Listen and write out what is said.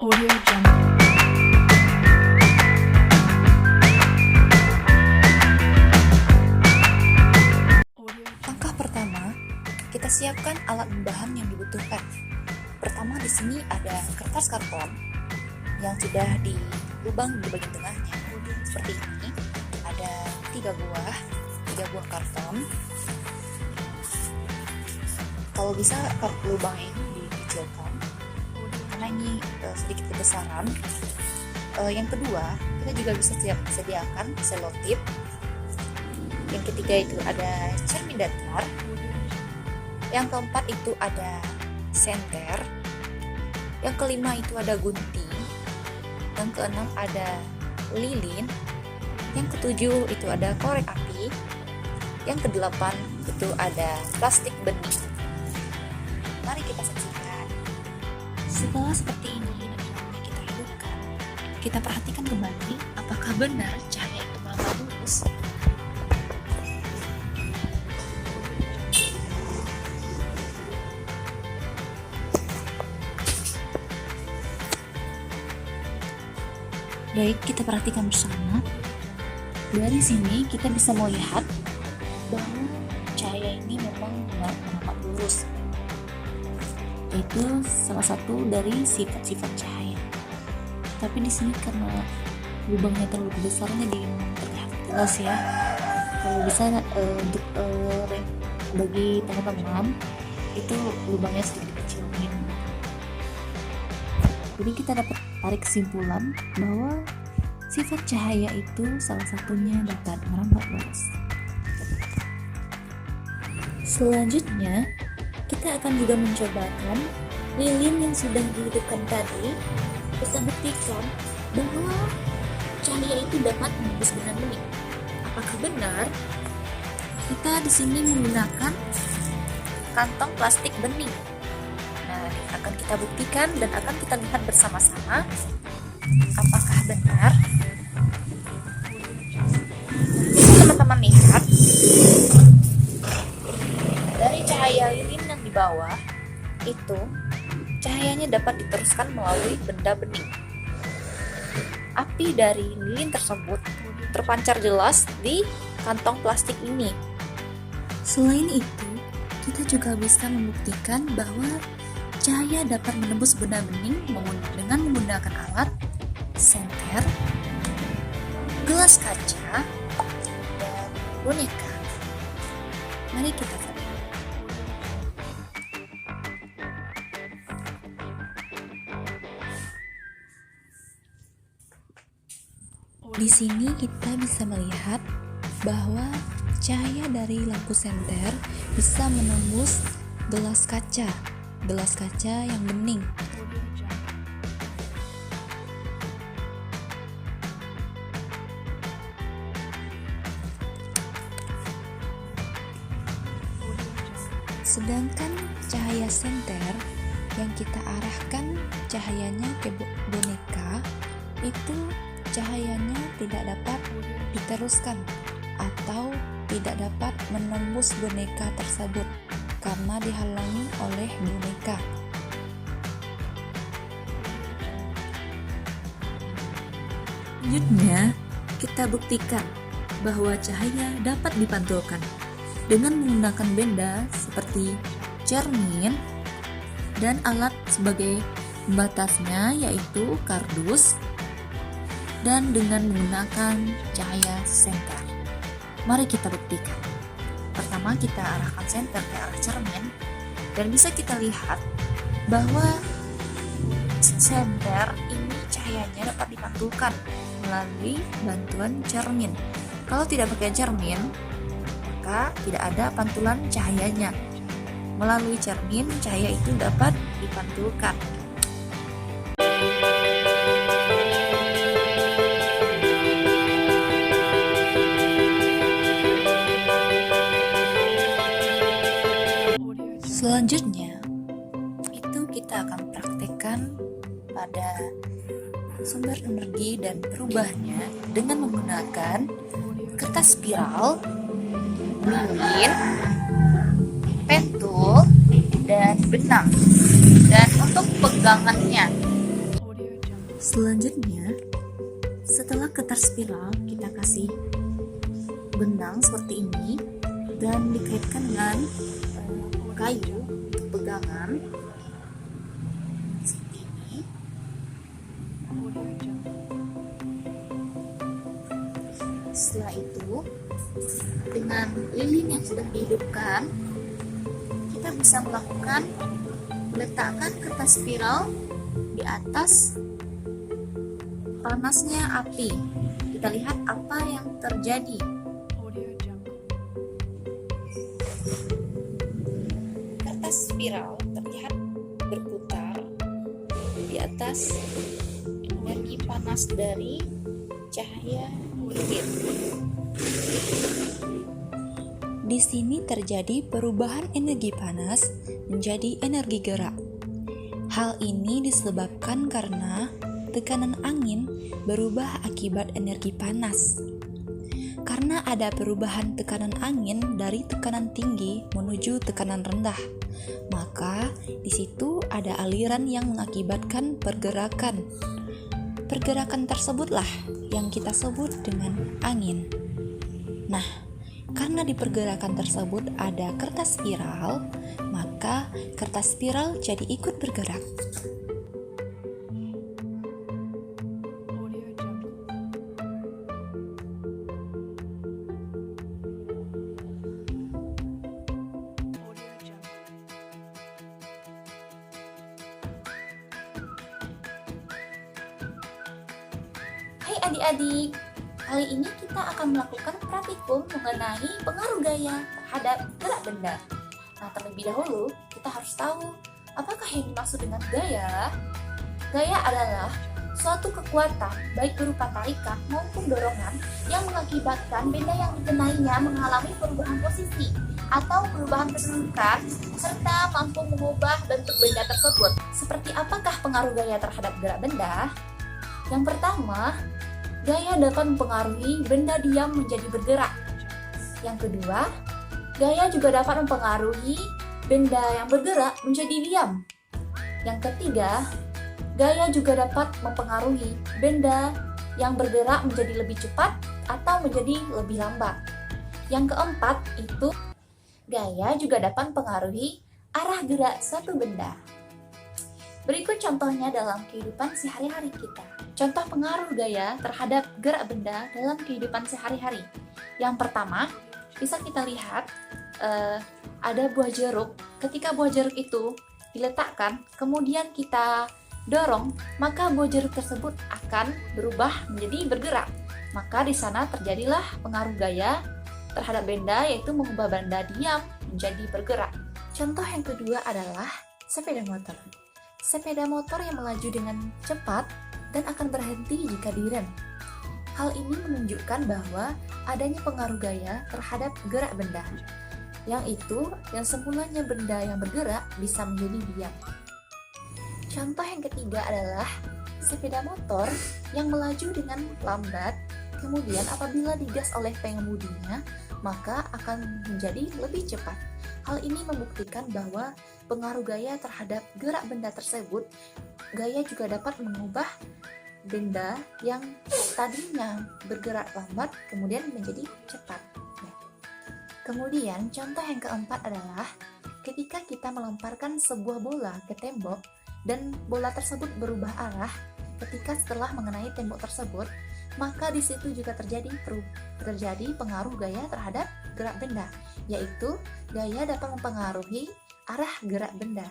Audio Jungle. Langkah pertama, kita siapkan alat bahan yang dibutuhkan. Pertama di sini ada kertas karton yang sudah dilubang di bagian tengahnya. Seperti ini, ada 3 buah karton. Kalau bisa lubang ini dikecilkan karena ini sedikit kebesaran. Yang kedua, kita juga bisa sediakan selotip. Yang ketiga itu ada cermin datar. Yang keempat itu ada senter. Yang kelima itu ada gunting. Yang keenam ada lilin. Yang ketujuh itu ada korek api. Yang kedelapan itu ada plastik bening. Mari kita saksikan. Setelah seperti ini dan lamanya kita hidupkan, kita perhatikan kembali apakah benar cahaya itu melambat lurus. Baik, kita perhatikan bersama. Dari sini kita bisa melihat bahwa cahaya ini memang melambat lurus. Itu salah satu dari sifat-sifat cahaya. Tapi di sini karena lubangnya terlalu besar, jadi terlihat jelas ya. Kalau bisa untuk bagi teman-teman itu lubangnya sedikit dikecilin. Jadi kita dapat tarik kesimpulan bahwa sifat cahaya itu salah satunya dapat merambat lurus. Selanjutnya, kita akan juga mencobakan lilin yang sudah dihidupkan tadi. Kita buktikan bahwa cahaya itu dapat menembus benang bening. Apakah benar? Kita di sini menggunakan kantong plastik bening. Nah, akan kita buktikan dan akan kita lihat bersama-sama apakah benar. Bisa teman-teman lihat dari cahaya lilin yang di bawah itu, cahayanya dapat diteruskan melalui benda bening. Api dari lilin tersebut terpancar jelas di kantong plastik ini. Selain itu, kita juga bisa membuktikan bahwa cahaya dapat menembus benda bening dengan menggunakan alat senter, gelas kaca, dan boneka. Mari kita lihat. Di sini kita bisa melihat bahwa cahaya dari lampu senter bisa menembus gelas kaca yang bening. Sedangkan cahaya senter yang kita arahkan cahayanya ke boneka itu cahayanya tidak dapat diteruskan atau tidak dapat menembus boneka tersebut karena dihalangi oleh boneka. Selanjutnya, kita buktikan bahwa cahaya dapat dipantulkan dengan menggunakan benda seperti cermin dan alat sebagai pembatasnya yaitu kardus, dan dengan menggunakan cahaya senter. Mari kita buktikan. Pertama, kita arahkan senter ke arah cermin dan bisa kita lihat bahwa senter ini cahayanya dapat dipantulkan melalui bantuan cermin. Kalau tidak pakai cermin, maka tidak ada pantulan cahayanya. Melalui cermin, cahaya itu dapat dipantulkan. Selanjutnya, itu kita akan praktekkan pada sumber energi dan perubahannya dengan menggunakan kertas spiral, lilin, pentul, dan benang. Dan untuk pegangannya, Selanjutnya, setelah ketar spiral, kita kasih benang seperti ini dan dikaitkan dengan kayu pegangan seperti ini. Setelah itu, dengan lilin yang sudah dihidupkan, kita bisa meletakkan kertas spiral di atas panasnya api. Kita lihat apa yang terjadi. Kertas spiral terlihat berputar di atas energi panas dari cahaya lilin. Di sini terjadi perubahan energi panas menjadi energi gerak. Hal ini disebabkan karena tekanan angin berubah akibat energi panas. Karena ada perubahan tekanan angin dari tekanan tinggi menuju tekanan rendah, maka di situ ada aliran yang mengakibatkan pergerakan. Pergerakan tersebutlah yang kita sebut dengan angin. Nah, karena di pergerakan tersebut ada kertas spiral, maka kertas spiral jadi ikut bergerak. Hai adik-adik, kali ini kita akan melakukan praktikum mengenai pengaruh gaya terhadap gerak benda. Nah, terlebih dahulu kita harus tahu apakah yang dimaksud dengan gaya. Gaya adalah suatu kekuatan baik berupa tarikan maupun dorongan yang mengakibatkan benda yang dikenainya mengalami perubahan posisi atau perubahan kedudukan serta mampu mengubah bentuk benda tersebut. Seperti apakah pengaruh gaya terhadap gerak benda? Yang pertama, gaya dapat mempengaruhi benda diam menjadi bergerak. Yang kedua, gaya juga dapat mempengaruhi benda yang bergerak menjadi diam. Yang ketiga, gaya juga dapat mempengaruhi benda yang bergerak menjadi lebih cepat atau menjadi lebih lambat. Yang keempat itu, gaya juga dapat mempengaruhi arah gerak suatu benda. Berikut contohnya dalam kehidupan sehari-hari kita. Contoh pengaruh gaya terhadap gerak benda dalam kehidupan sehari-hari. Yang pertama, bisa kita lihat ada buah jeruk. Ketika buah jeruk itu diletakkan, kemudian kita dorong, maka buah jeruk tersebut akan berubah menjadi bergerak. Maka di sana terjadilah pengaruh gaya terhadap benda, yaitu mengubah benda diam menjadi bergerak. Contoh yang kedua adalah sepeda motor. Sepeda motor yang melaju dengan cepat dan akan berhenti jika direm. Hal ini menunjukkan bahwa adanya pengaruh gaya terhadap gerak benda. Yang semulanya benda yang bergerak bisa menjadi diam. Contoh yang ketiga adalah sepeda motor yang melaju dengan lambat, kemudian apabila digas oleh pengemudinya, maka akan menjadi lebih cepat. Hal ini membuktikan bahwa pengaruh gaya terhadap gerak benda tersebut, gaya juga dapat mengubah benda yang tadinya bergerak lambat kemudian menjadi cepat. Kemudian contoh yang keempat adalah ketika kita melemparkan sebuah bola ke tembok dan bola tersebut berubah arah ketika setelah mengenai tembok tersebut, maka di situ juga terjadi pengaruh gaya terhadap gerak benda, yaitu gaya dapat mempengaruhi arah gerak benda.